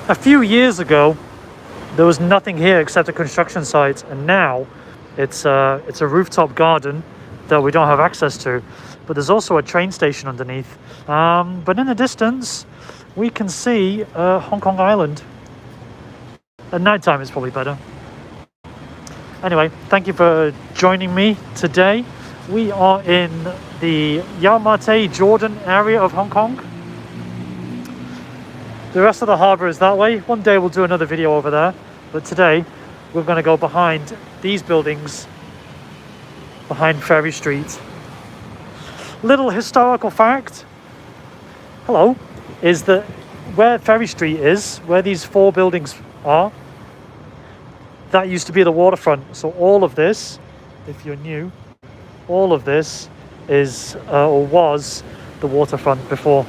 A few years ago, there was nothing here except a construction site, and now it's a rooftop garden that we don't have access to. But there's also a train station underneath. But in the distance, we can see Hong Kong Island. At night time, it's probably better. Anyway, thank you for joining me today. We are in the Yau Ma Tei Jordan area of Hong Kong. The rest of the harbour is that way. One day we'll do another video over there, but today we're going to go behind these buildings, behind Ferry Street. Little historical fact, hello, is that where Ferry Street is, where these 4 buildings are, that used to be the waterfront. So all of this, if you're new, all of this is or was the waterfront before.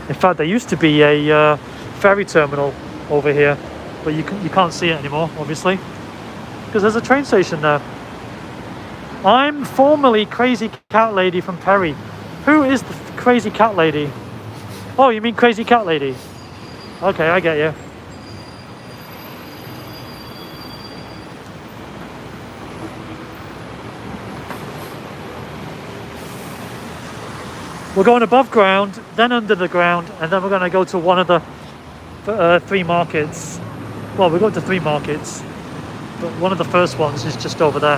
In fact, there used to be a ferry terminal over here, but you can't see it anymore, obviously, because there's a train station there. I'm formerly Crazy Cat Lady from Ferry. Who is the Crazy Cat Lady? Oh, you mean Crazy Cat Lady? Okay, I get you. We're going above ground, then under the ground, and then we're going to go to one of the 3 markets. Well, we're going to 3 markets, but one of the first ones is just over there.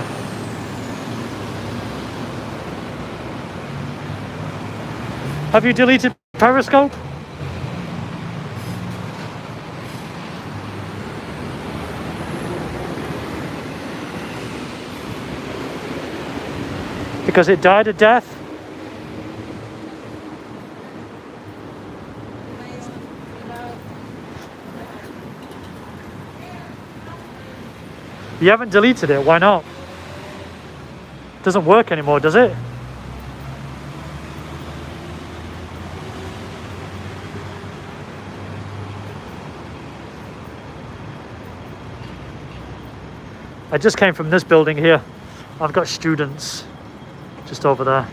Have you deleted Periscope? Because it died a death? You haven't deleted it, why not? Doesn't work anymore, does it? I just came from this building here. I've got students just over there.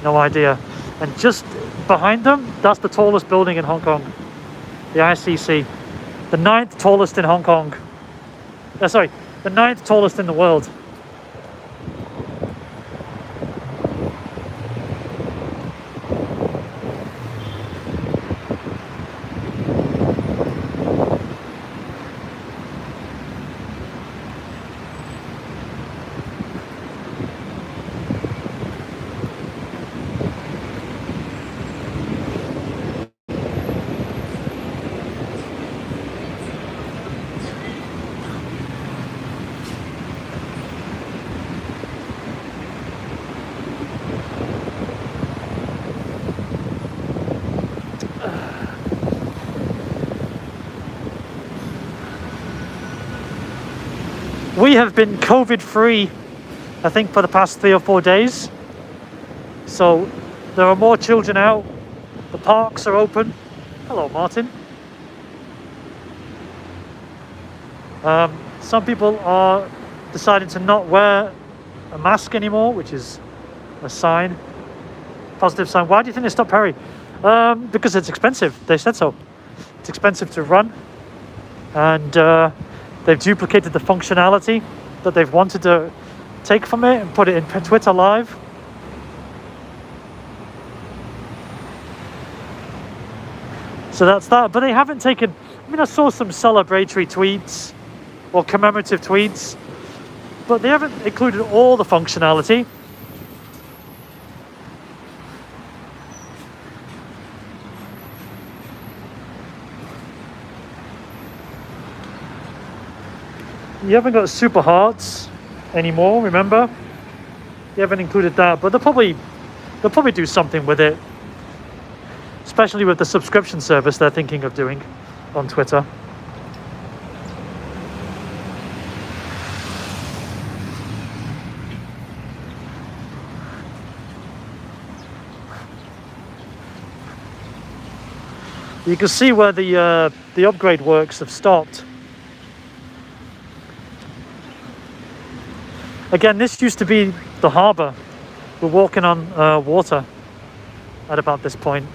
No idea. And just behind them, that's the tallest building in Hong Kong. The ICC, the 9th tallest in Hong Kong. Sorry, the 9th tallest in the world. We have been COVID-free, I think, for the past 3 or 4 days. So there are more children out. The parks are open. Hello, Martin. Some people are deciding to not wear a mask anymore, which is a sign, positive sign. Why do you think they stopped Ferry? Because it's expensive. They said so. It's expensive to run, and they've duplicated the functionality that they've wanted to take from it and put it in Twitter Live. So that's that. But they haven't taken... I mean, I saw some celebratory tweets or commemorative tweets, but they haven't included all the functionality. You haven't got super hearts anymore, remember? You haven't included that, but they'll probably do something with it, especially with the subscription service they're thinking of doing on Twitter. You can see where the upgrade works have stopped. Again, this used to be the harbour. We're walking on water. at about this point.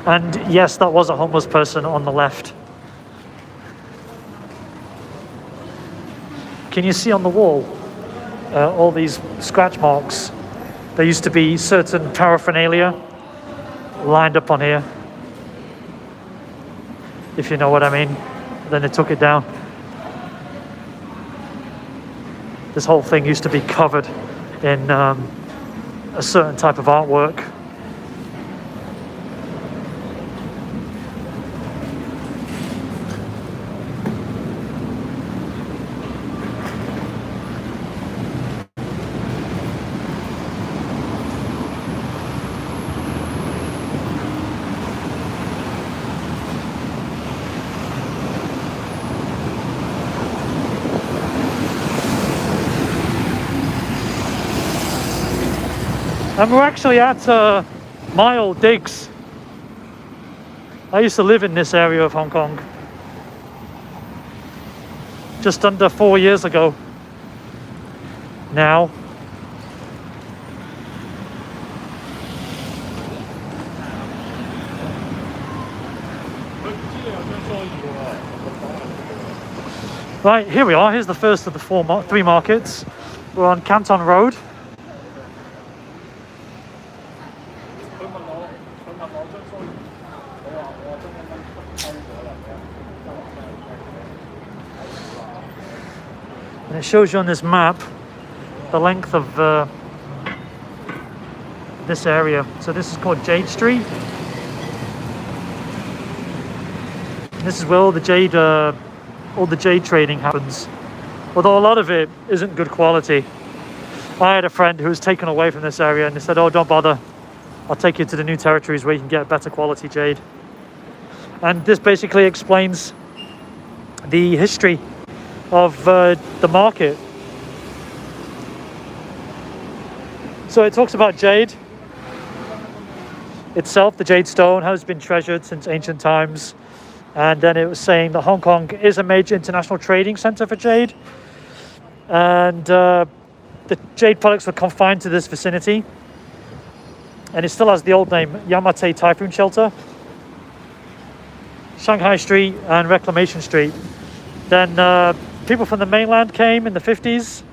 And yes, that was a homeless person on the left. Can you see on the wall all these scratch marks? There used to be certain paraphernalia lined up on here, if you know what I mean. Then they took it down. This whole thing used to be covered in a certain type of artwork. And we're actually at my old digs. I used to live in this area of Hong Kong just under 4 years ago now. Right, here we are. Here's the first of the three markets. We're on Canton Road. And it shows you on this map the length of this area. So this is called Jade Street. This is where all the jade trading happens. Although a lot of it isn't good quality. I had a friend who was taken away from this area and they said, "Oh, don't bother. I'll take you to the new territories where you can get better quality jade." And this basically explains the history of the market. So it talks about jade itself. The jade stone has been treasured since ancient times. And then it was saying that Hong Kong is a major international trading center for jade. And the jade products were confined to this vicinity. And it still has the old name, Yau Ma Tei Typhoon Shelter, Shanghai Street and Reclamation Street. Then people from the mainland came in the 50s,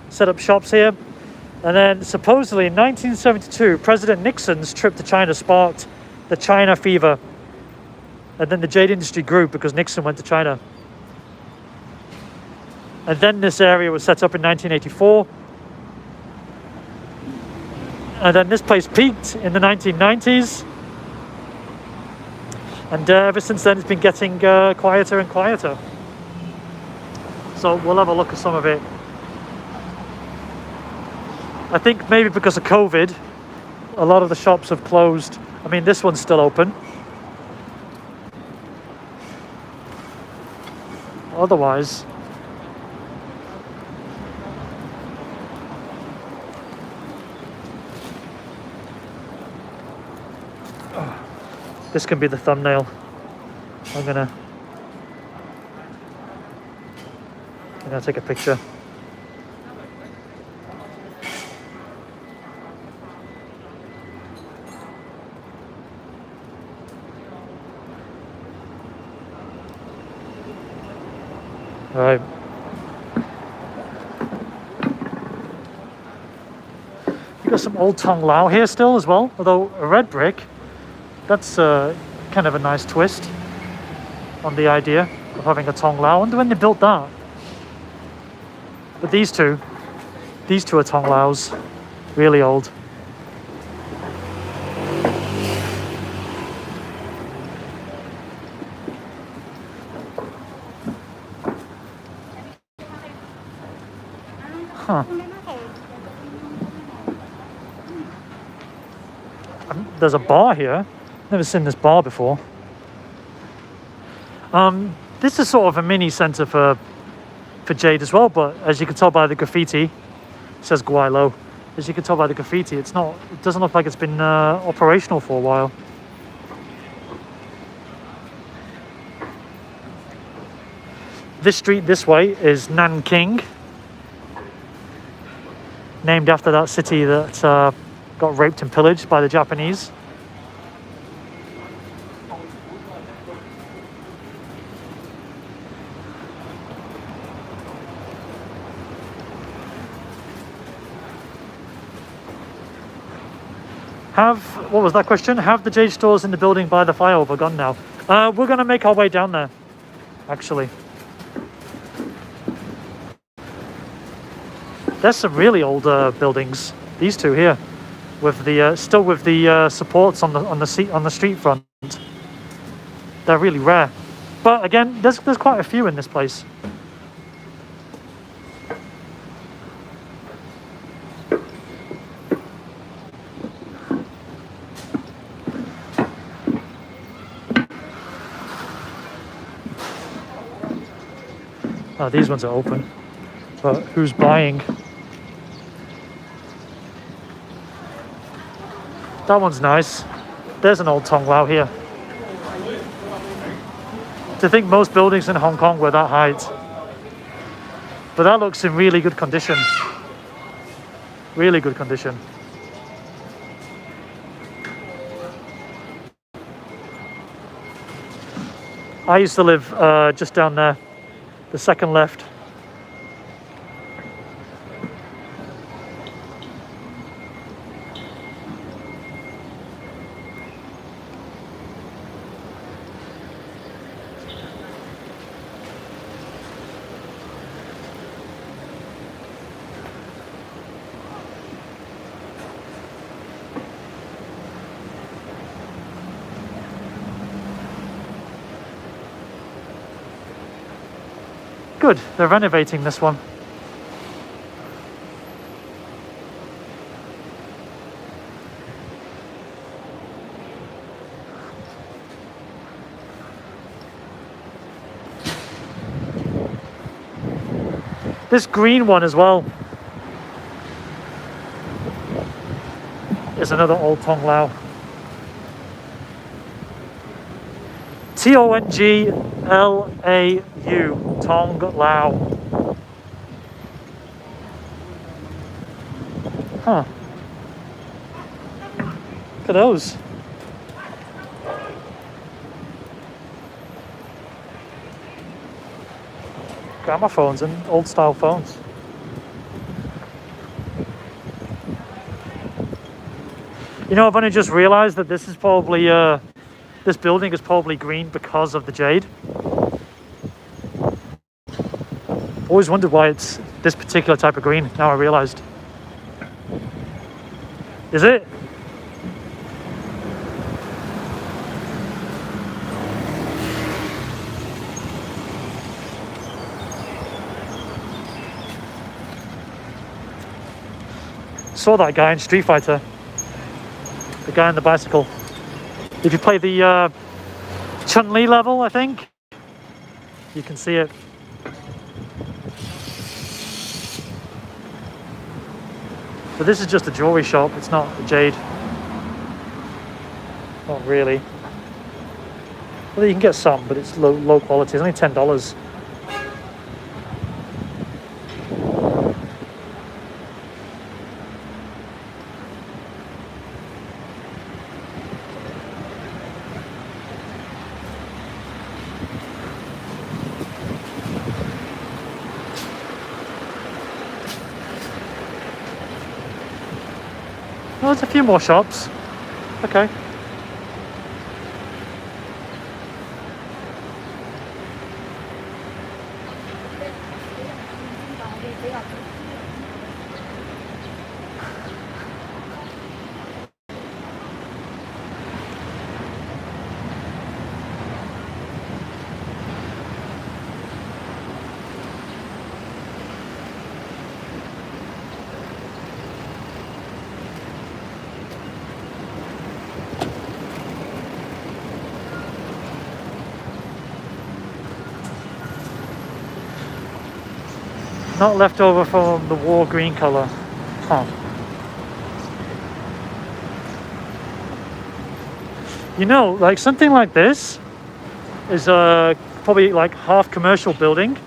set up shops here. And then supposedly in 1972, President Nixon's trip to China sparked the China fever. And then the jade industry grew because Nixon went to China. And then this area was set up in 1984. And then this place peaked in the 1990s. And ever since then, it's been getting quieter and quieter. So we'll have a look at some of it. I think maybe because of COVID, a lot of the shops have closed. I mean, this one's still open. Otherwise, this can be the thumbnail. I'm gonna take a picture. All right. You got some old Tong Lao here still as well, although a red brick. That's kind of a nice twist on the idea of having a Tong Lao. I wonder when they built that. But these two These two are Tong Laos, really old. Huh. There's a bar here. Never seen this bar before. This is sort of a mini center for Jade as well, but as you can tell by the graffiti, it says Guai Lo. As you can tell by the graffiti, it doesn't look like it's been operational for a while. This street this way is Nanking, named after that city that got raped and pillaged by the Japanese. What was that question? Have the Jade stores in the building by the flyover gone now? We're going to make our way down there, actually. There's some really old buildings. These two here, with the still with the supports on the street front. They're really rare, but again, there's quite a few in this place. Oh, these ones are open, but who's buying? That one's nice. There's an old Tong Lao here. To think most buildings in Hong Kong were that height. But that looks in really good condition. Really good condition. I used to live just down there, the second left. Good, they're renovating this one. This green one as well is another old Tong Lao. Tonglau, Tong Lao. Huh. Look at those. Gramophones and old style phones. You know, I've only just realized that this is probably this building is probably green because of the jade. Always wondered why it's this particular type of green. Now I realized. Is it? Saw that guy in Street Fighter. The guy on the bicycle. If you play the Chun-Li level, I think, you can see it. But this is just a jewellery shop, it's not a jade. Not really. Well, you can get some, but it's low quality. It's only $10. Oh, there's a few more shops. Okay. Not left over from the war green color. Huh. You know, like something like this is probably like half commercial building.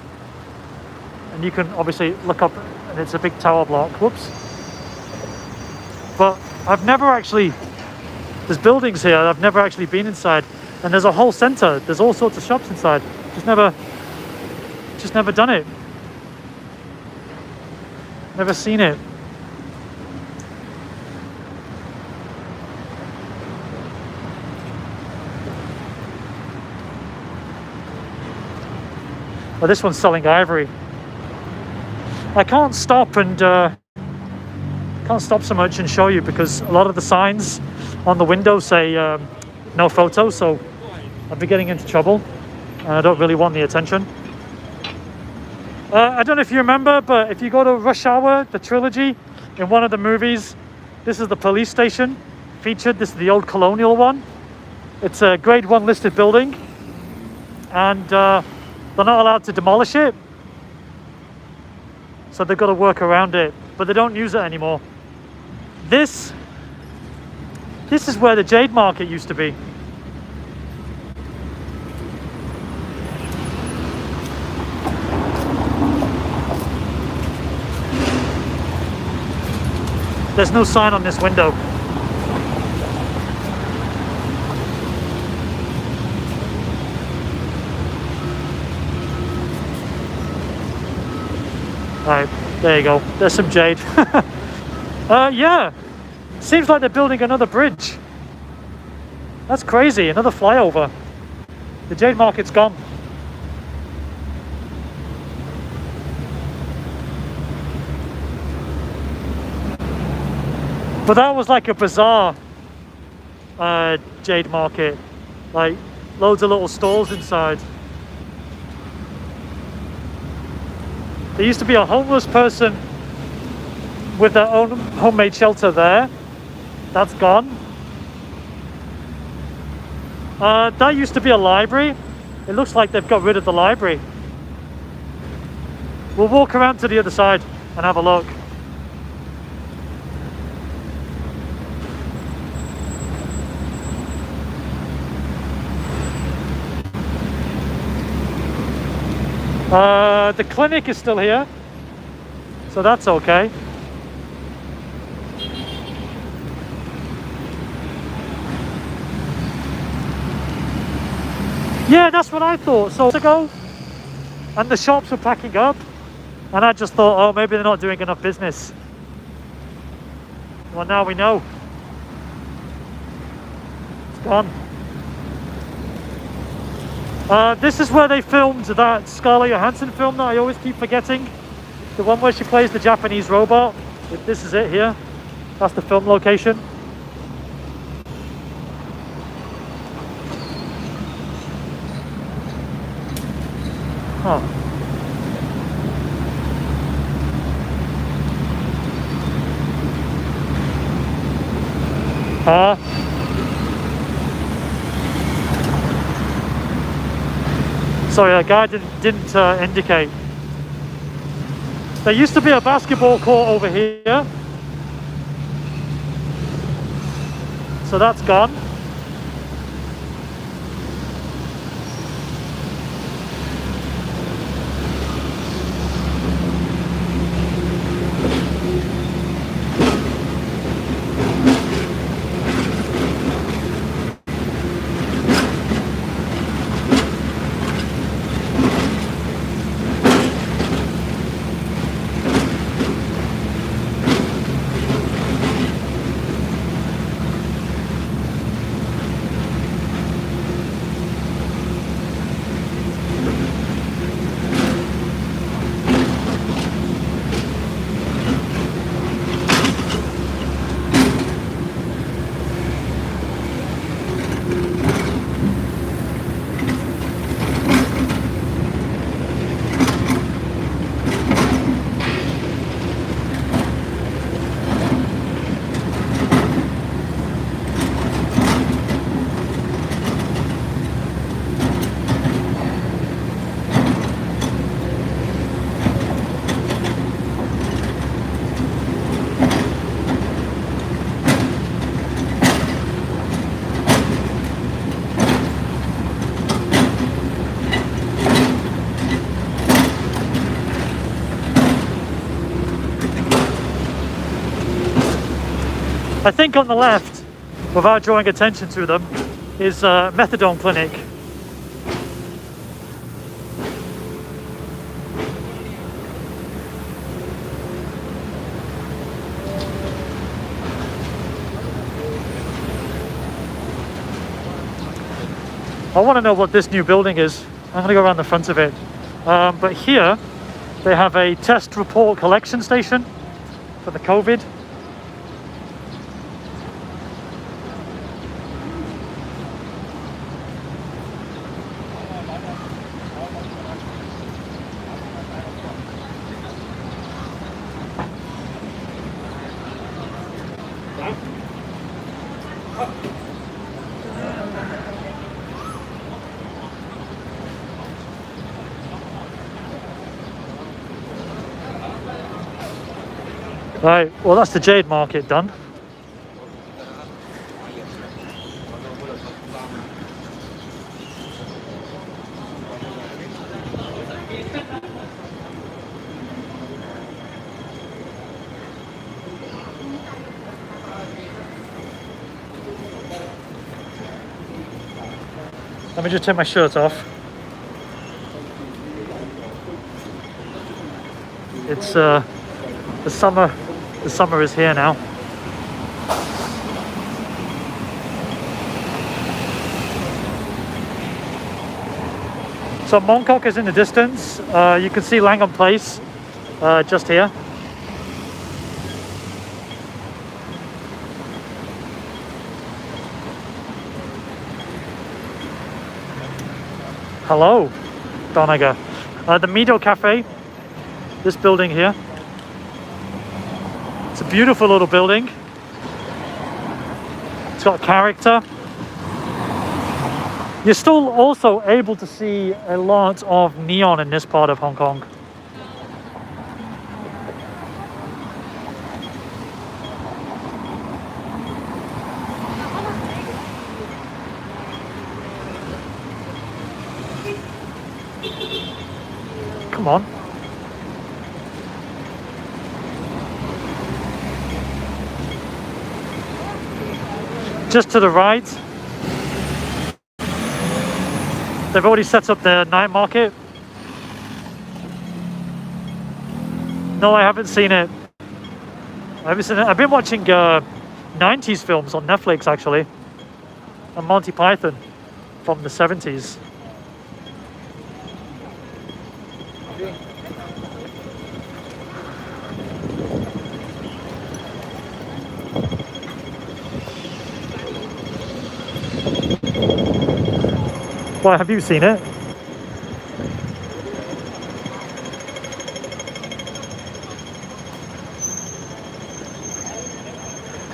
And you can obviously look up and it's a big tower block. Whoops. But I've never actually, there's buildings here, I've never actually been inside. And there's a whole center, there's all sorts of shops inside. Just never done it. Never seen it. Oh, this one's selling ivory. I can't stop and can't stop so much and show you because a lot of the signs on the window say no photo, so I'll be getting into trouble and I don't really want the attention. I don't know if you remember, but if you go to Rush Hour, the trilogy, in one of the movies, this is the police station featured. This is the old colonial one. It's a grade 1 listed building and they're not allowed to demolish it. So they've got to work around it, but they don't use it anymore. This is where the Jade Market used to be. There's no sign on this window. Right, there you go. There's some jade. Yeah. Seems like they're building another bridge. That's crazy. Another flyover. The Jade Market's gone. But that was like a bizarre Jade Market. Like loads of little stalls inside. There used to be a homeless person with their own homemade shelter there. That's gone. That used to be a library. It looks like they've got rid of the library. We'll walk around to the other side and have a look. The clinic is still here, so that's okay. Yeah, that's what I thought. So ago, and the shops were packing up, and I just thought, oh, maybe they're not doing enough business. Well, now we know. It's gone. This is where they filmed that Scarlett Johansson film that I always keep forgetting. The one where she plays the Japanese robot. This is it here. That's the film location. Huh. Sorry, that guy didn't indicate. There used to be a basketball court over here. So that's gone. I think on the left, without drawing attention to them, is a methadone clinic. I want to know what this new building is. I'm going to go around the front of it. But here, they have a test report collection station for the COVID. Right, well that's the Jade Market done. Let me just take my shirt off. It's the summer is here now. So Mongkok is in the distance. You can see Langham Place just here. Hello, Donaga. The Mido Cafe, this building here. It's a beautiful little building. It's got character. You're still also able to see a lot of neon in this part of Hong Kong. Come on. Just to the right, they've already set up the night market. No, I haven't seen it. I've been watching 90s films on Netflix actually, and Monty Python from the 70s. Well, have you seen it?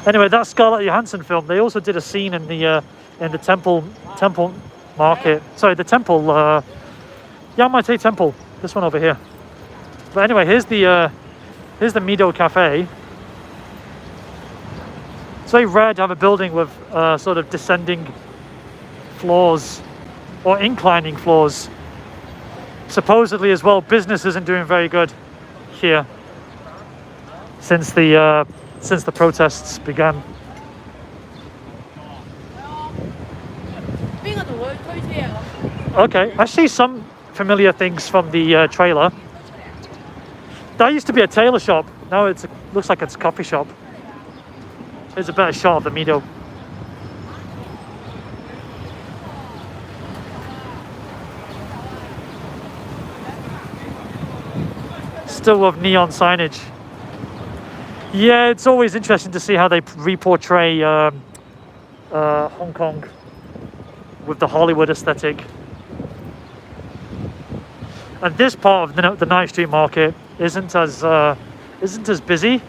Anyway, that Scarlett Johansson film, they also did a scene in the temple market. Sorry, the temple, Yau Ma Tei temple. This one over here. But anyway, here's the Mido Cafe. It's very rare to have a building with sort of descending floors or inclining floors. Supposedly as well, business isn't doing very good here since the protests began. Okay, I see some familiar things from the trailer. That used to be a tailor shop. Now it looks like it's a coffee shop. It's a better shot of the Mido. Still with neon signage. Yeah, it's always interesting to see how they re-portray Hong Kong with the Hollywood aesthetic. And this part of the night street market isn't as busy,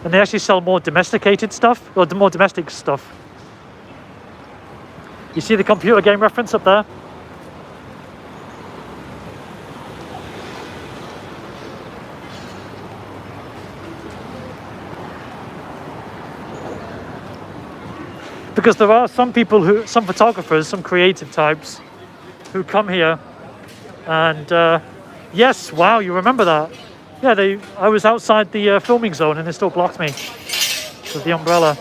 and they actually sell more domesticated stuff, or the more domestic stuff. You see the computer game reference up there? Because there are some people some photographers, some creative types who come here and yes, wow, you remember that? Yeah, I was outside the filming zone and they still blocked me. with the umbrella.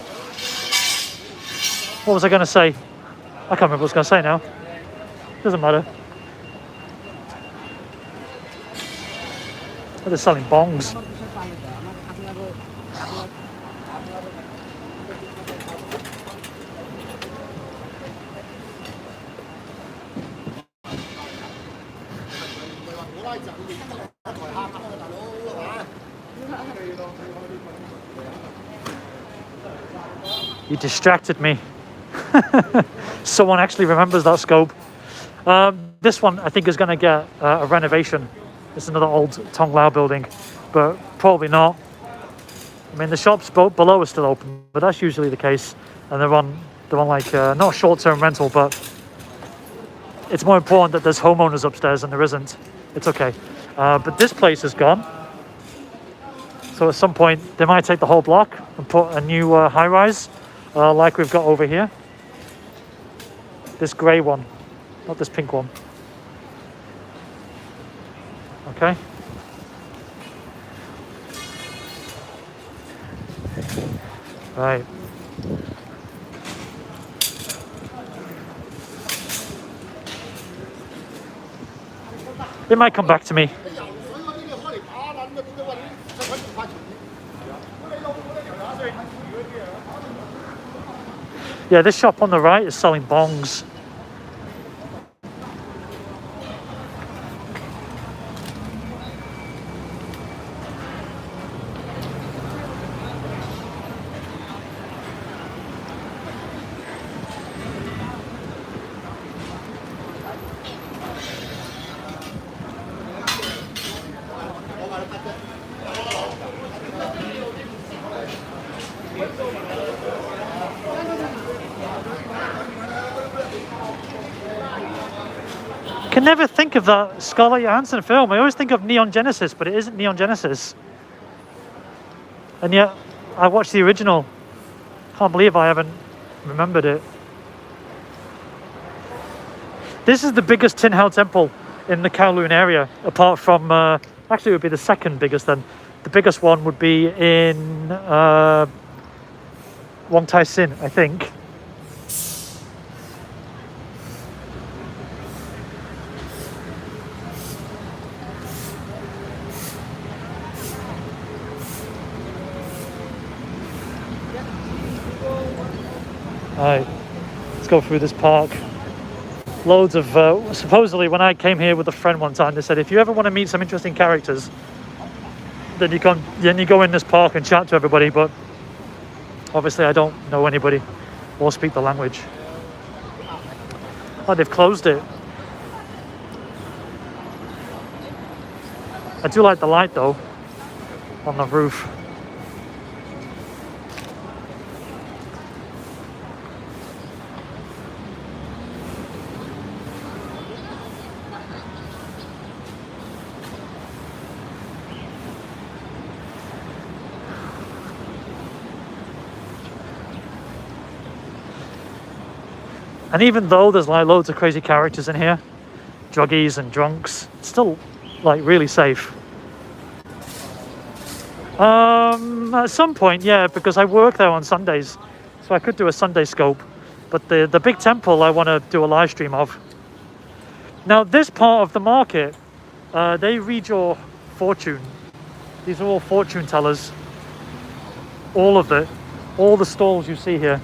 What was I going to say? I can't remember what I was going to say now. Doesn't matter. Oh, they're selling bongs. You distracted me. Someone actually remembers that scope. This one I think is going to get a renovation. It's another old Tong Lao building, but probably not. I mean, the shops below are still open, but that's usually the case. And they're on like not short-term rental, but it's more important that there's homeowners upstairs and there isn't. It's okay. But this place is gone. So at some point they might take the whole block and put a new high-rise like we've got over here. This grey one, not this pink one. Okay. Right. It might come back to me. Yeah, this shop on the right is selling bongs. I can never think of that Scarlett Johansson film. I always think of Neon Genesis, but it isn't Neon Genesis. And yet, I watched the original. Can't believe I haven't remembered it. This is the biggest Tin Hau temple in the Kowloon area, apart from, actually it would be the second biggest then. The biggest one would be in Wong Tai Sin, I think. Alright, let's go through this park. Loads of, supposedly when I came here with a friend one time, they said if you ever want to meet some interesting characters, then you go in this park and chat to everybody, but obviously I don't know anybody or speak the language. Oh, they've closed it. I do like the light though, on the roof. And even though there's like loads of crazy characters in here, druggies and drunks, it's still like really safe. At some point, yeah, because I work there on Sundays, so I could do a Sunday scope. But the big temple I want to do a live stream of. Now this part of the market, they read your fortune. These are all fortune tellers. All of it, all the stalls you see here.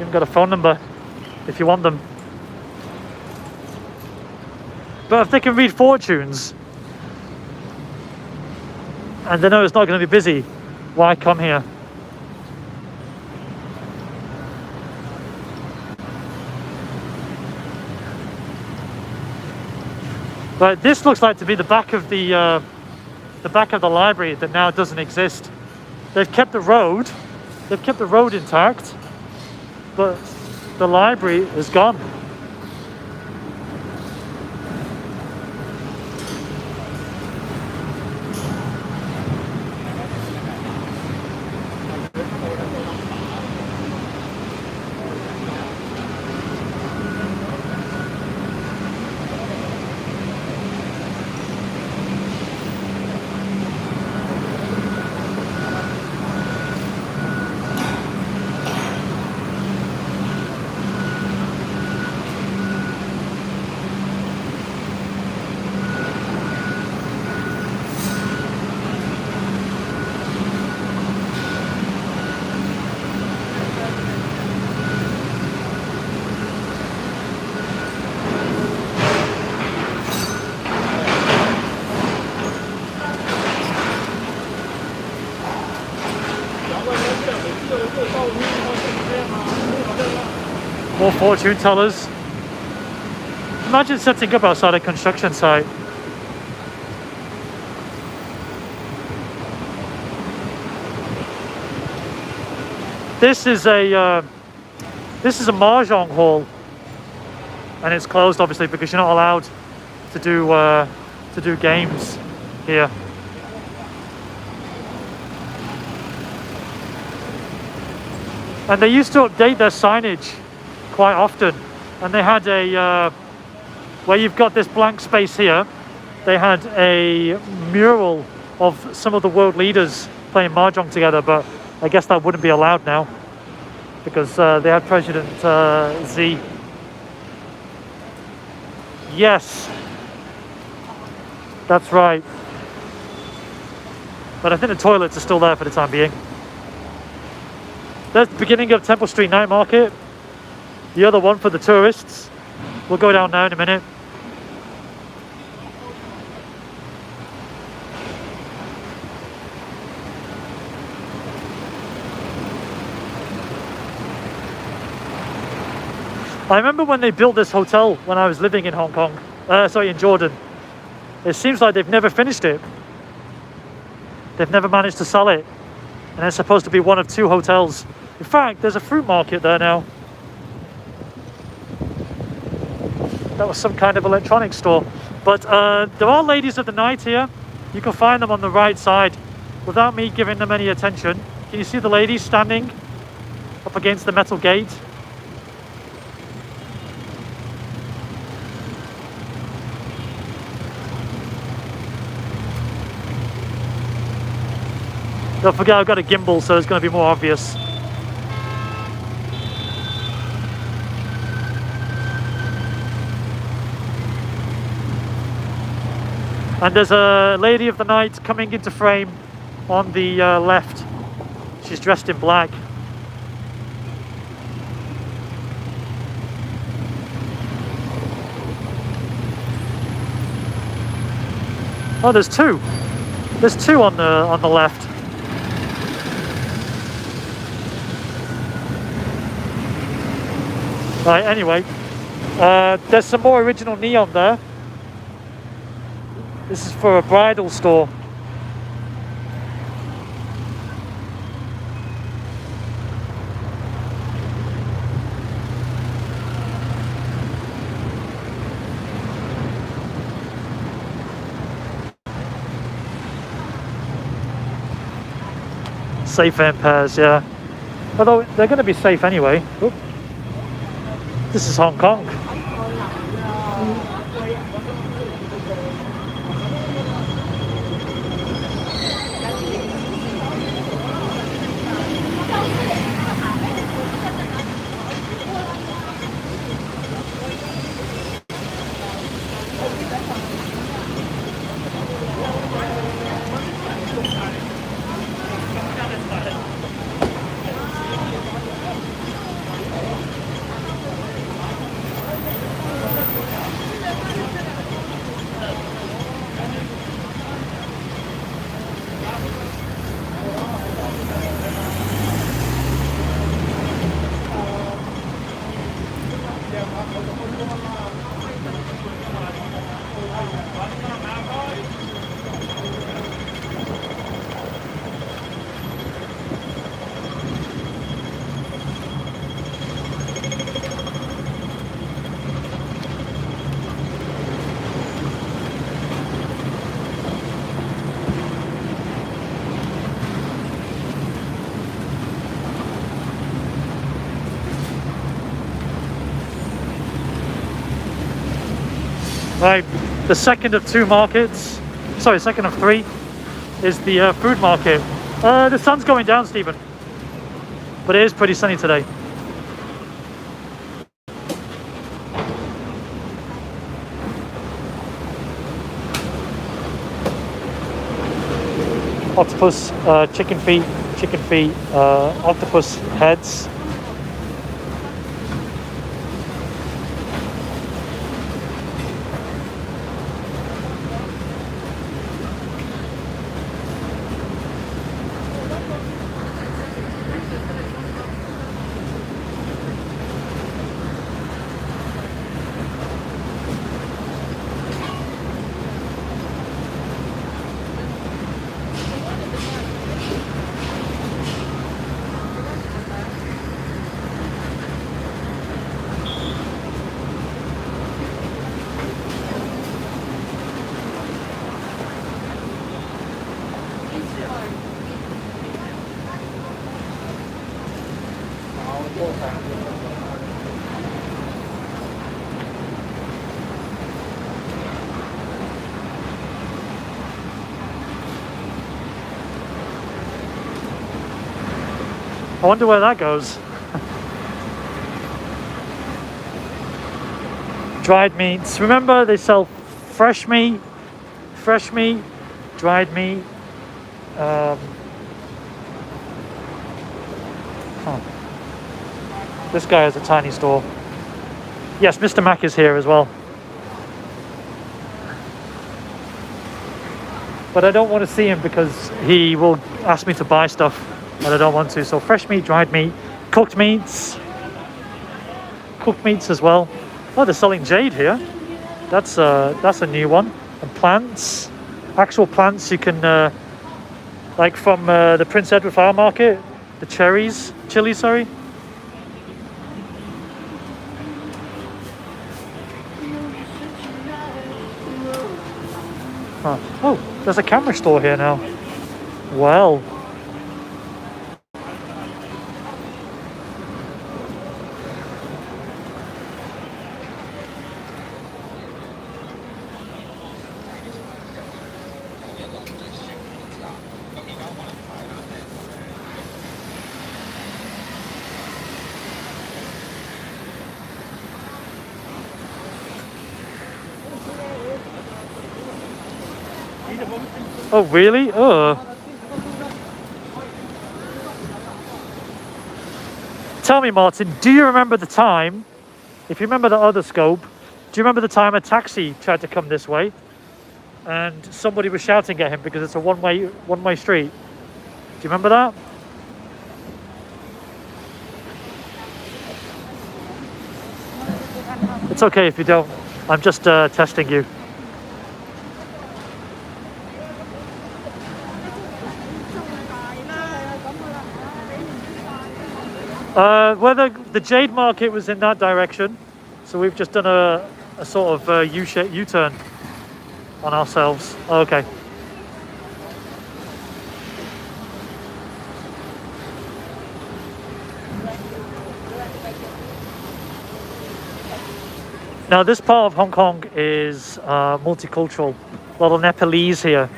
Even got a phone number if you want them. But if they can read fortunes and they know it's not going to be busy, why come here? But this looks like to be the back of the library that now doesn't exist. They've kept the road intact, but the library is gone. More fortune tellers. Imagine setting up outside a construction site. This is a mahjong hall, and it's closed obviously because you're not allowed to do games here. And they used to update their signage quite often, and they had a where you've got this blank space here, they had a mural of some of the world leaders playing mahjong together, but I guess that wouldn't be allowed now because they had President Z. Yes, that's right. But I think the toilets are still there for the time being. There's the beginning of Temple Street Night Market. The other one for the tourists. We'll go down there in a minute. I remember when they built this hotel when I was living in Hong Kong, in Jordan. It seems like they've never finished it. They've never managed to sell it. And it's supposed to be one of 2 hotels. In fact, there's a fruit market there now. That was some kind of electronics store. But there are ladies of the night here. You can find them on the right side without me giving them any attention. Can you see the ladies standing up against the metal gate? Don't forget I've got a gimbal, so it's going to be more obvious. And there's a lady of the night coming into frame on the left. She's dressed in black. Oh, there's 2. There's 2 on the left. Right, anyway, there's some more original neon there. This is for a bridal store. Safe in pairs, yeah. Although they're going to be safe anyway. Oop. This is Hong Kong. Right, the second of 2 markets, sorry, second of 3 is the food market. The sun's going down, Stephen, but it is pretty sunny today. Octopus, chicken feet, octopus heads. I wonder where that goes. Dried meats. Remember, they sell fresh meat, dried meat. Huh. This guy has a tiny store. Yes, Mr. Mac is here as well. But I don't want to see him because he will ask me to buy stuff and I don't want to. So fresh meat, dried meat, cooked meats as well. Oh, they're selling jade here. That's a new one. And plants, actual plants you can, like from the Prince Edward Flower Market, the chili, sorry. Huh. Oh, there's a camera store here now. Well. Oh, really? Oh. Tell me, Martin, do you remember the time, if you remember the other scope, do you remember the time a taxi tried to come this way and somebody was shouting at him because it's a one-way street? Do you remember that? It's okay if you don't. I'm just testing you. Well, the Jade Market was in that direction, so we've just done a sort of U-shape U-turn on ourselves. Oh, okay. Now, this part of Hong Kong is multicultural. A lot of Nepalese here,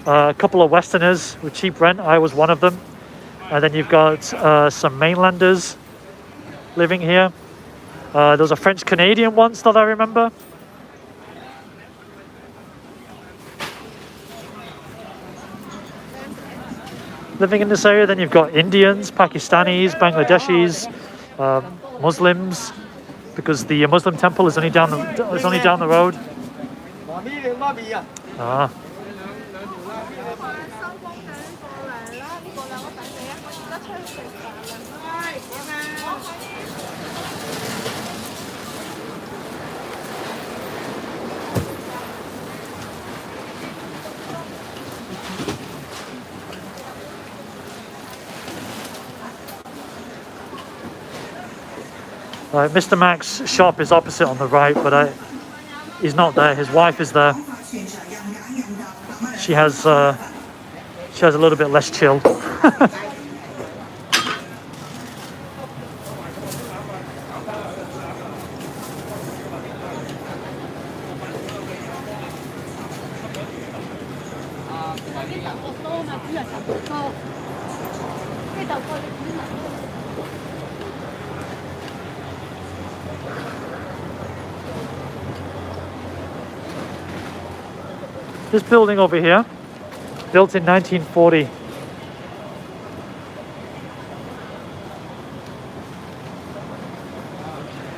a couple of Westerners with cheap rent. I was one of them. And then you've got some mainlanders living here. There was a French Canadian once that I remember. Living in this area. Then you've got Indians, Pakistanis, Bangladeshis, Muslims, because the Muslim temple is only down the road. Ah. Mr. Mac's shop is opposite on the right, but he's not there. His wife is there. She has a little bit less chill. This building over here, built in 1940.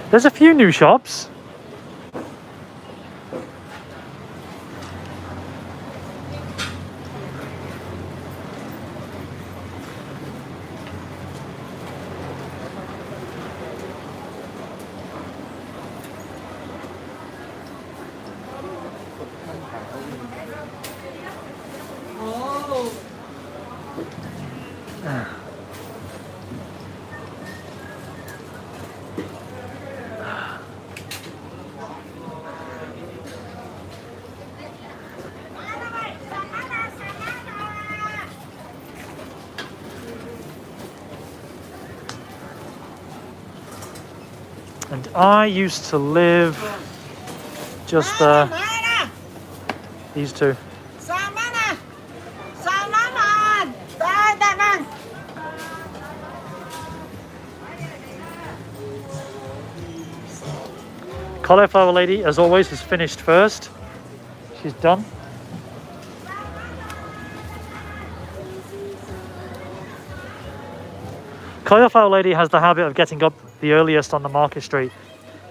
There's a few new shops. And I used to live just there. These two. Cauliflower lady, as always, is finished first. She's done. Cauliflower lady has the habit of getting up the earliest on the market street,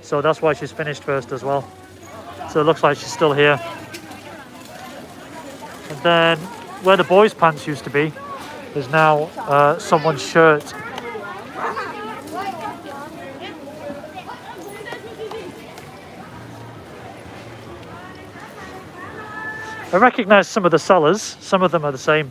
so that's why she's finished first as well. So it looks like she's still here. And then where the boys' pants used to be is now someone's shirt. I recognize some of the sellers, some of them are the same.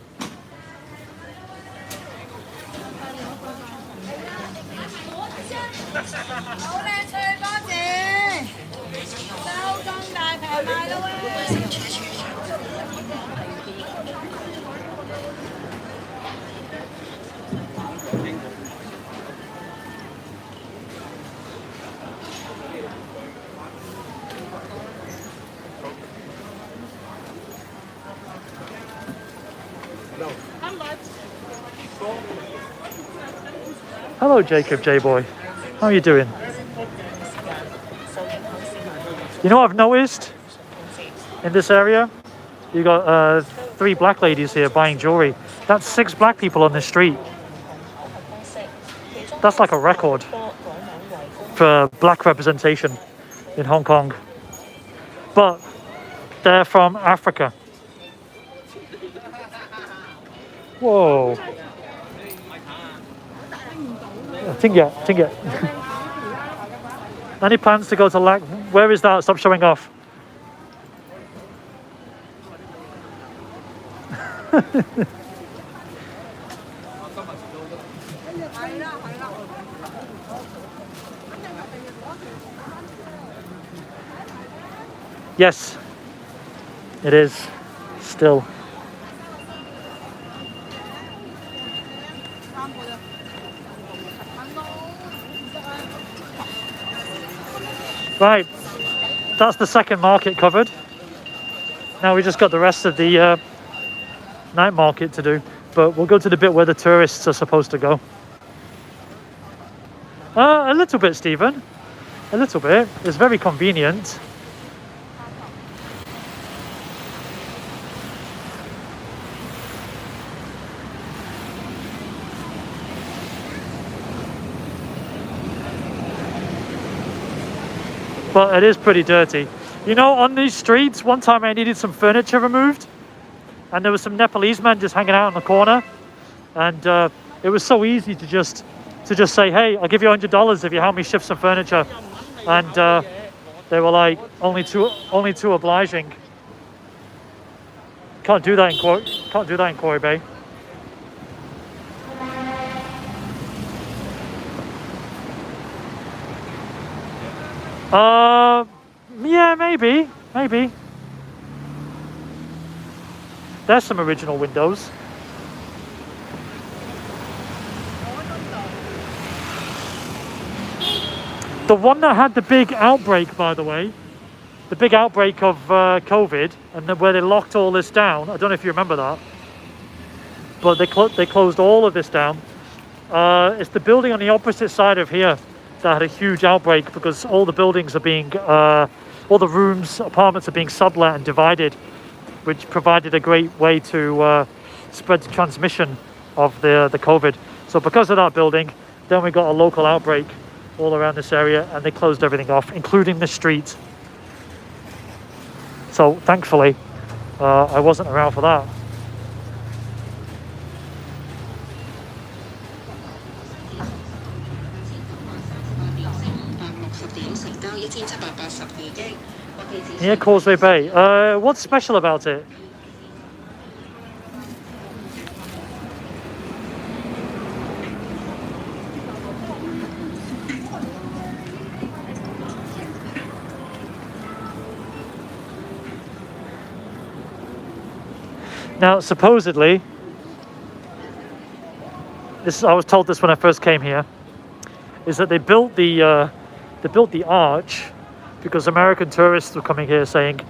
Hello, Jacob J Boy. How are you doing? You know what I've noticed in this area? You got 3 black ladies here buying jewelry. That's 6 black people on this street. That's like a record for black representation in Hong Kong. But they're from Africa. Whoa. Tinga. Any plans to go to Lac? Where is that? Stop showing off. Yes, it is still. Right, that's the second market covered. Now we just got the rest of the night market to do, but we'll go to the bit where the tourists are supposed to go. A little bit, Stephen. A little bit. It's very convenient. But it is pretty dirty. You know, on these streets, one time I needed some furniture removed, and there was some Nepalese men just hanging out in the corner, and it was so easy to just say, hey, I'll give you $100 if you help me shift some furniture, and they were like, only too obliging. Can't do that in Quarry Bay. Yeah, maybe. There's some original windows. The one that had the big outbreak, by the way, the big outbreak of COVID, and then where they locked all this down. I don't know if you remember that, but they closed all of this down. It's the building on the opposite side of here that had a huge outbreak because all the buildings are being, all the rooms, apartments are being sublet and divided, which provided a great way to spread the transmission of the COVID. So because of that building, then we got a local outbreak all around this area, and they closed everything off, including the street. So thankfully, I wasn't around for that. Yeah, Causeway Bay. What's special about it? Now, supposedly, I was told this when I first came here, is that they built the arch because American tourists were coming here saying,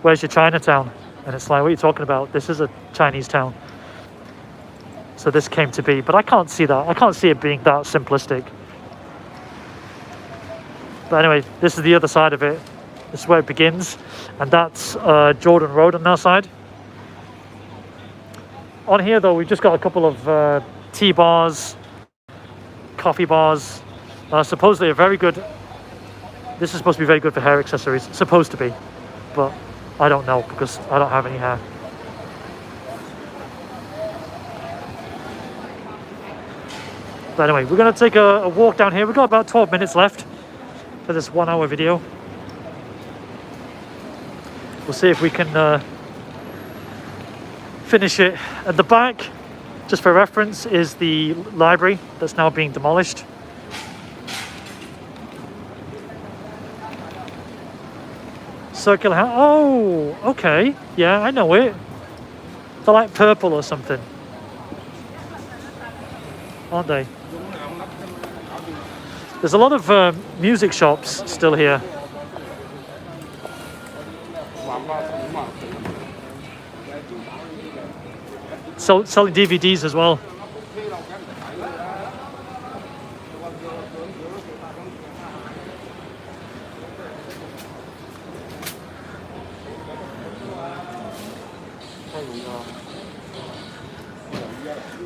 "Where's your Chinatown?" And it's like, what are you talking about? This is a Chinese town. So this came to be, but I can't see that. I can't see it being that simplistic. But anyway, this is the other side of it. This is where it begins, and that's Jordan Road on our side. On here though, we've just got a couple of tea bars, coffee bars. Supposedly a very good, this is supposed to be very good for hair accessories. Supposed to be, but I don't know because I don't have any hair. But anyway, we're going to take a walk down here. We've got about 12 minutes left for this 1 hour video. We'll see if we can finish it. At the back, just for reference, is the library that's now being demolished. Circular house. Oh, okay. Yeah, I know it. They're like purple or something, aren't they? There's a lot of music shops still here. Selling DVDs as well.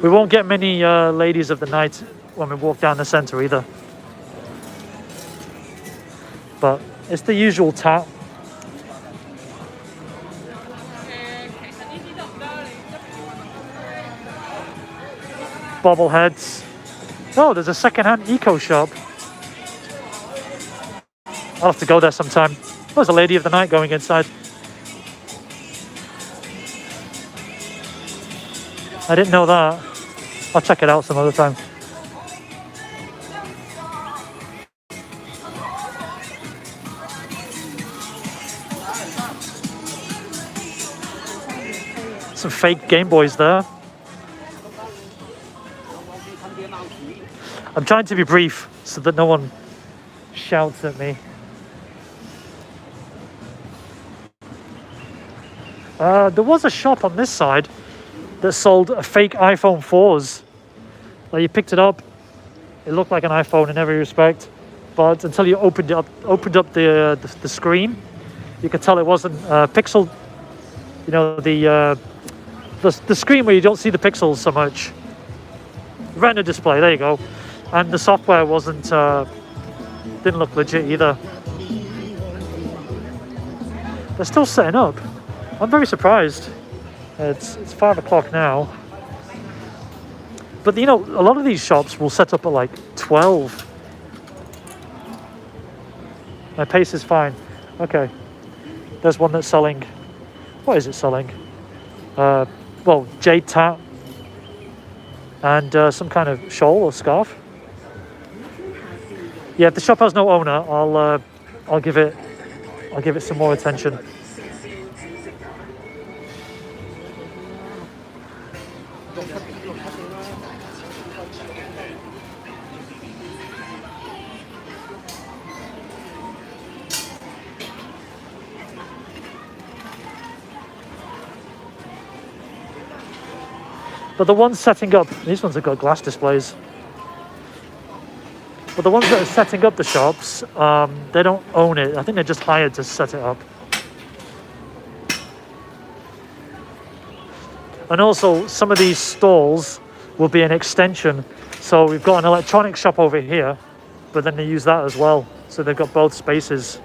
We won't get many ladies of the night when we walk down the centre either. But it's the usual tat. Bobbleheads. Oh, there's a second-hand eco shop. I'll have to go there sometime. There's a lady of the night going inside. I didn't know that. I'll check it out some other time. Some fake Game Boys there. I'm trying to be brief so that no one shouts at me. There was a shop on this side that sold a fake iPhone 4s. Like you picked it up, it looked like an iPhone in every respect, but until you opened up the screen, you could tell it wasn't pixel. You know, the screen where you don't see the pixels so much. Retina display. There you go. And the software didn't look legit either. They're still setting up. I'm very surprised. It's 5 o'clock now. But you know, a lot of these shops will set up at like 12. My pace is fine. Okay. There's one that's selling. What is it selling? Well, jade tat and some kind of shawl or scarf. Yeah, if the shop has no owner, I'll give it some more attention. But the ones setting up, these ones have got glass displays. But the ones that are setting up the shops, they don't own it. I think they're just hired to set it up. And also, some of these stalls will be an extension. So we've got an electronics shop over here, but then they use that as well. So they've got both spaces.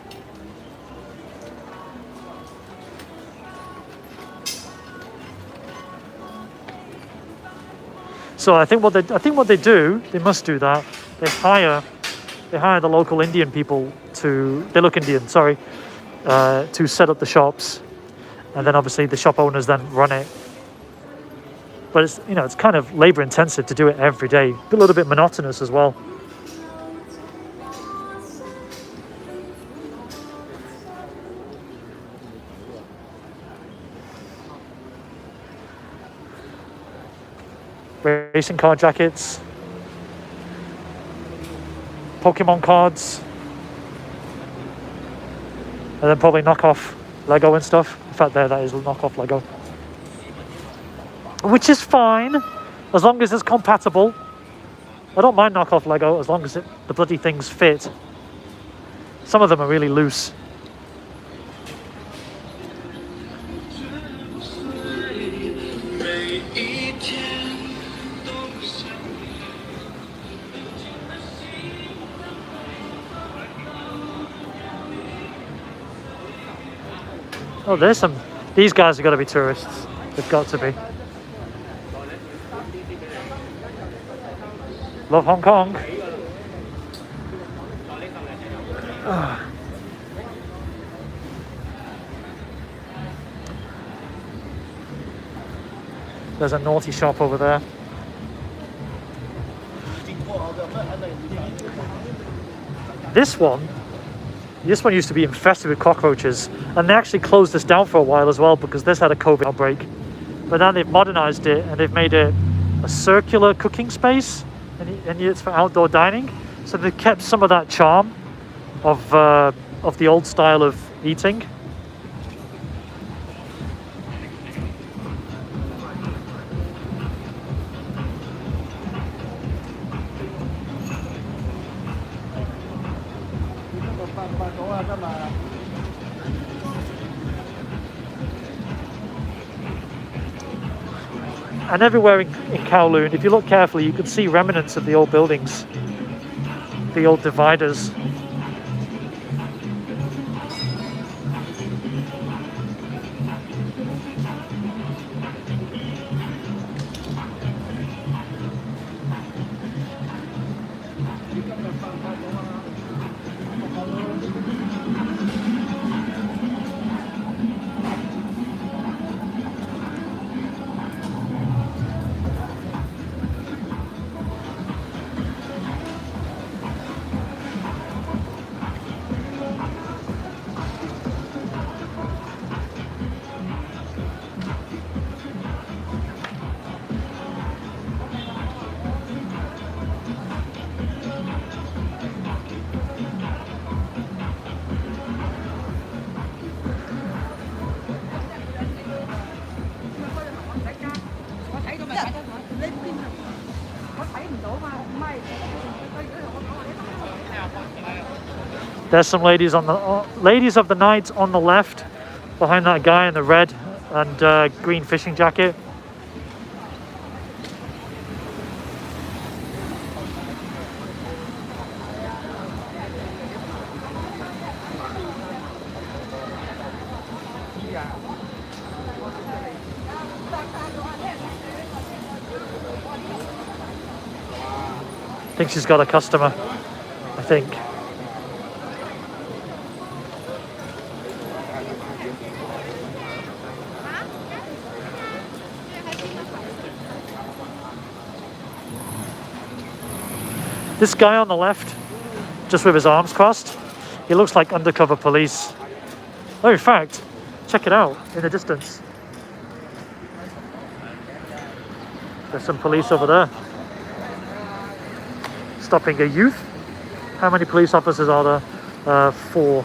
So I think what they do, they must do that. They hire the local Indian people they look Indian, sorry, to set up the shops, and then obviously the shop owners then run it. But it's, you know, it's kind of labor intensive to do it every day, a little bit monotonous as well. Racing car jackets, Pokemon cards, and then probably knockoff Lego and stuff. In fact, that is knockoff Lego, which is fine as long as it's compatible. I don't mind knockoff Lego as long as the bloody things fit. Some of them are really loose. Oh, there's some. These guys have got to be tourists. They've got to be. Love Hong Kong. There's a naughty shop over there. This one used to be infested with cockroaches, and they actually closed this down for a while as well because this had a COVID outbreak. But now they've modernized it and they've made it a circular cooking space, and it's for outdoor dining. So they've kept some of that charm of the old style of eating. And everywhere in Kowloon, if you look carefully, you can see remnants of the old buildings, the old dividers. There's some ladies on the ladies of the night on the left, behind that guy in the red and green fishing jacket. I think she's got a customer, I think. This guy on the left, just with his arms crossed, he looks like undercover police. Oh, in fact, check it out in the distance. There's some police over there. Stopping a youth. How many police officers are there? 4.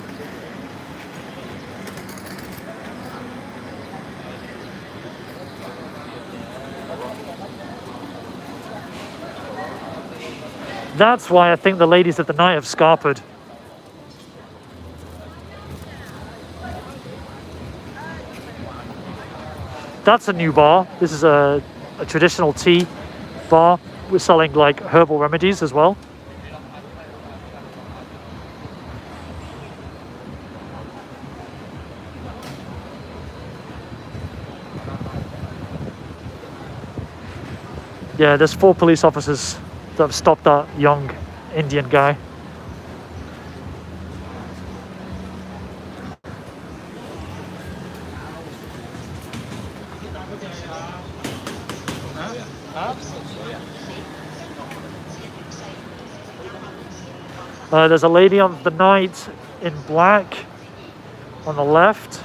That's why I think the ladies of the night have scarpered. That's a new bar. This is a traditional tea bar. We're selling like herbal remedies as well. Yeah, there's 4 police officers that have stopped that young Indian guy. There's a lady of the night in black on the left.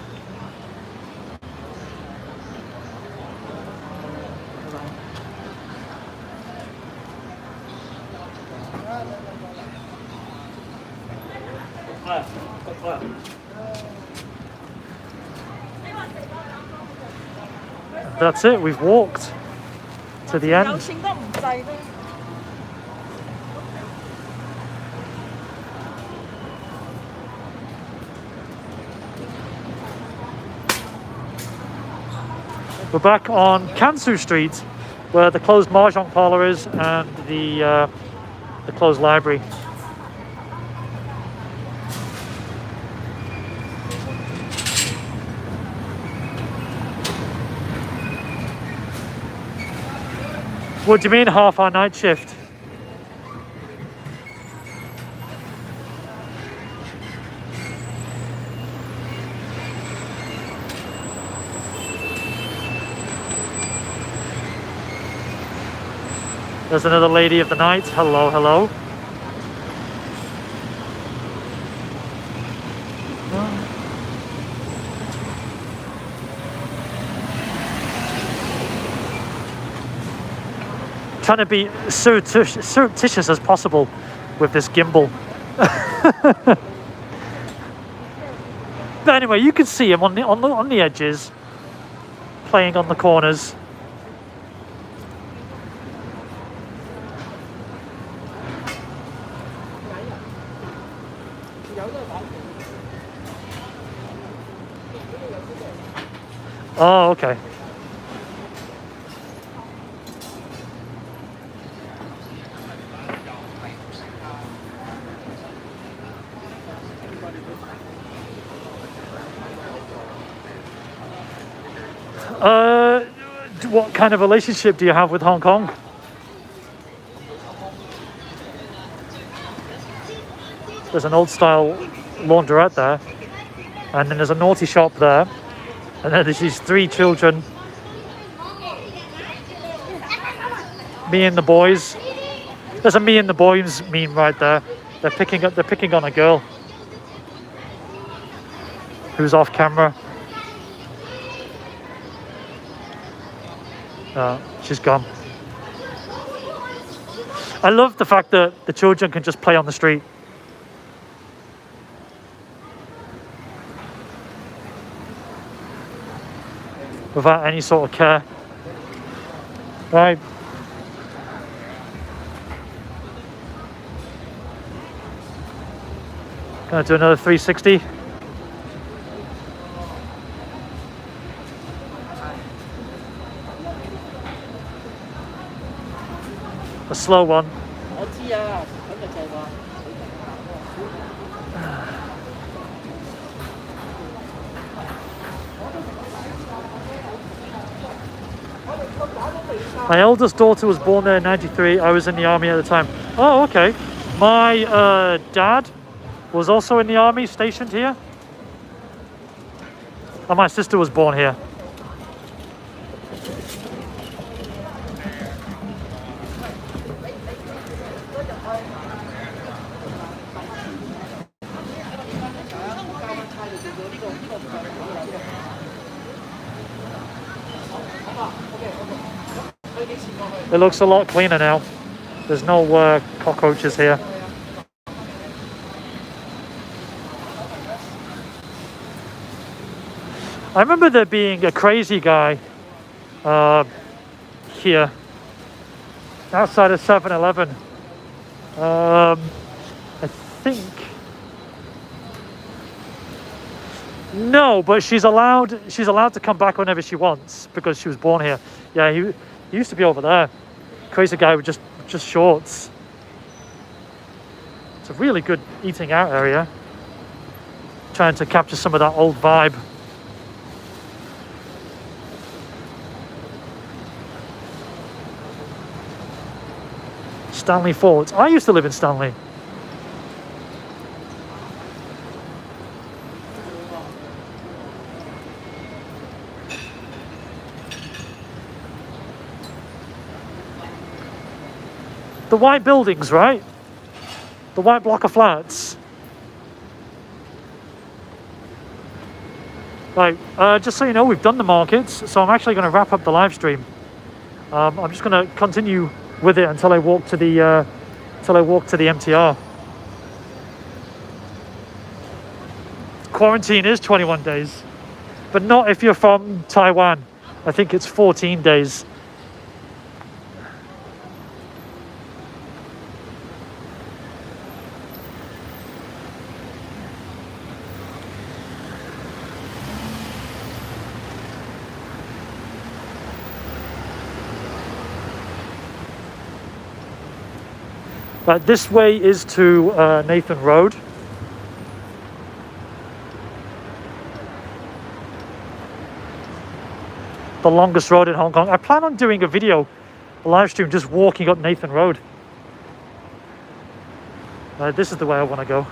That's it, we've walked to the end. We're back on Kansu Street, where the closed mahjong parlor is and the closed library. What do you mean half our night shift? There's another lady of the night. Hello, hello. Trying to be surreptitious as possible with this gimbal. But anyway, you can see him on the edges, playing on the corners. Oh, okay. What kind of relationship do you have with Hong Kong? There's an old style laundrette there, and then there's a naughty shop there, and then there's these three children. Me and the boys. There's a me and the boys meme right there. They're picking on a girl who's off camera. She's gone. I love the fact that the children can just play on the street. Without any sort of care. Right. Gonna do another 360. A slow one. My eldest daughter was born there in '93. I was in the army at the time. Oh, okay. My dad was also in the army, stationed here. And my sister was born here. It looks a lot cleaner now. There's no cockroaches here. I remember there being a crazy guy here outside of 7-Eleven. I think no, but she's allowed to come back whenever she wants because she was born here. Yeah, he used to be over there. Crazy guy with just shorts. It's a really good eating out area. Trying to capture some of that old vibe. Stanley Fort. I used to live in Stanley. The white buildings, right? The white block of flats. Right, just so you know, we've done the markets, so I'm actually going to wrap up the live stream. I'm just going to continue with it until I walk to the MTR. Quarantine is 21 days, but not if you're from Taiwan. I think it's 14 days. Right, this way is to Nathan Road. The longest road in Hong Kong. I plan on doing a video, a live stream, just walking up Nathan Road. This is the way I want to go.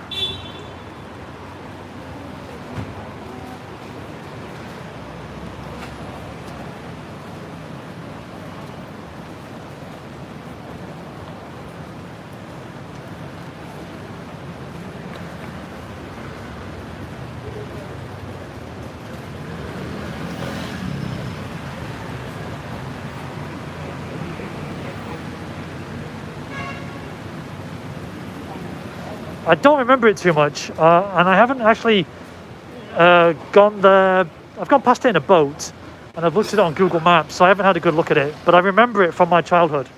I don't remember it too much, and I haven't actually gone there. I've gone past it in a boat, and I've looked at it on Google Maps, so I haven't had a good look at it, but I remember it from my childhood.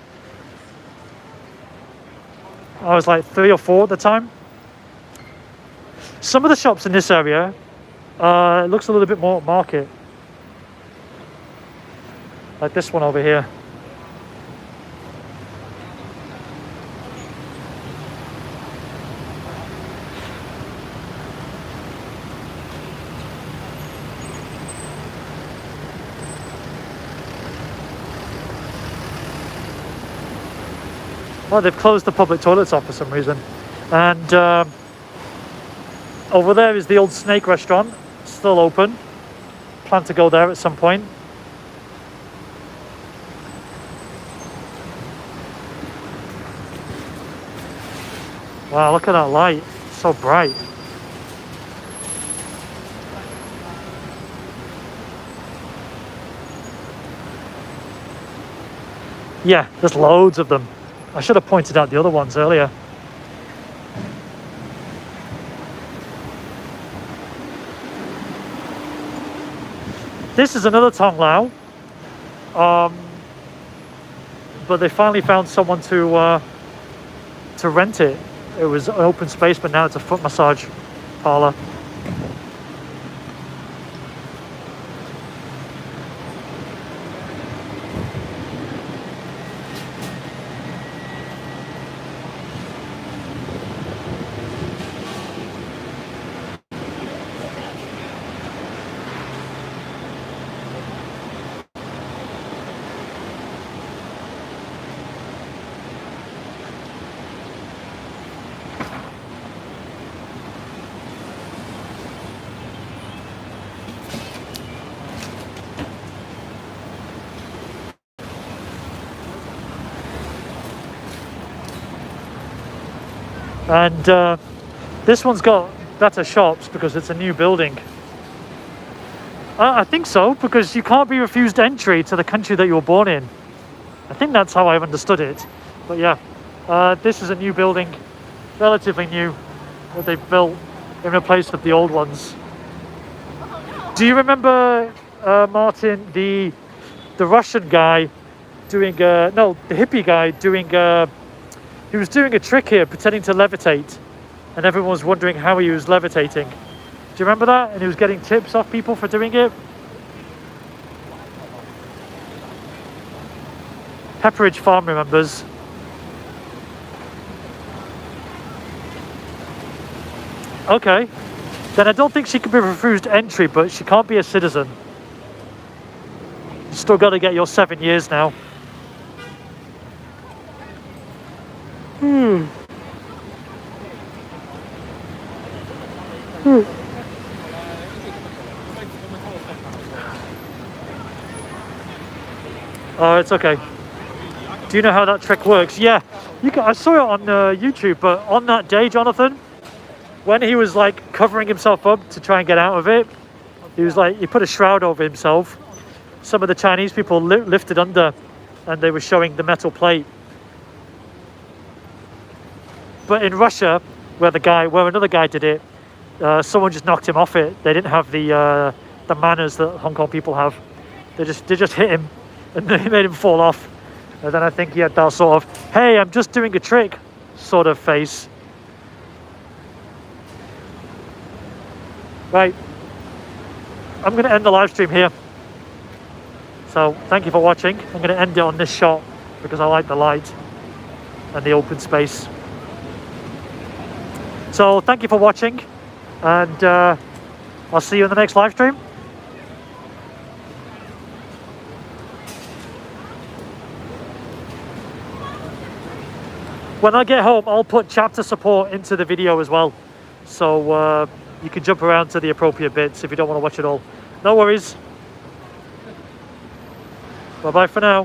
I was like 3 or 4 at the time. Some of the shops in this area, it looks a little bit more market. Like this one over here. Well, they've closed the public toilets off for some reason. And over there is the old Snake restaurant, still open. Plan to go there at some point. Wow, look at that light, it's so bright. Yeah, there's loads of them. I should have pointed out the other ones earlier. This is another Tong Lao. But they finally found someone to rent it. It was an open space, but now it's a foot massage parlor. And this one's got better shops because it's a new building. I think so, because you can't be refused entry to the country that you were born in. I think that's how I've understood it. But yeah, this is a new building, relatively new, that they've built in replace of the old ones. Do you remember, Martin, the Russian guy doing, no, the hippie guy doing, he was doing a trick here, pretending to levitate, and everyone was wondering how he was levitating. Do you remember that? And he was getting tips off people for doing it. Pepperidge Farm remembers. Okay, then I don't think she can be refused entry, but she can't be a citizen. You still got to get your 7 years now. Oh, it's okay. Do you know how that trick works? Yeah, I saw it on YouTube, but on that day, Jonathan, when he was like covering himself up to try and get out of it, he was like, he put a shroud over himself. Some of the Chinese people lifted under, and they were showing the metal plate. But in Russia, where another guy did it, someone just knocked him off it. They didn't have the manners that Hong Kong people have. They just hit him, and they made him fall off. And then I think he had that sort of, hey, I'm just doing a trick sort of face. Right, I'm going to end the live stream here. So thank you for watching. I'm going to end it on this shot because I like the light and the open space. So thank you for watching, and I'll see you in the next live stream. When I get home, I'll put chapter support into the video as well, so you can jump around to the appropriate bits if you don't want to watch it all. No worries. Bye bye for now.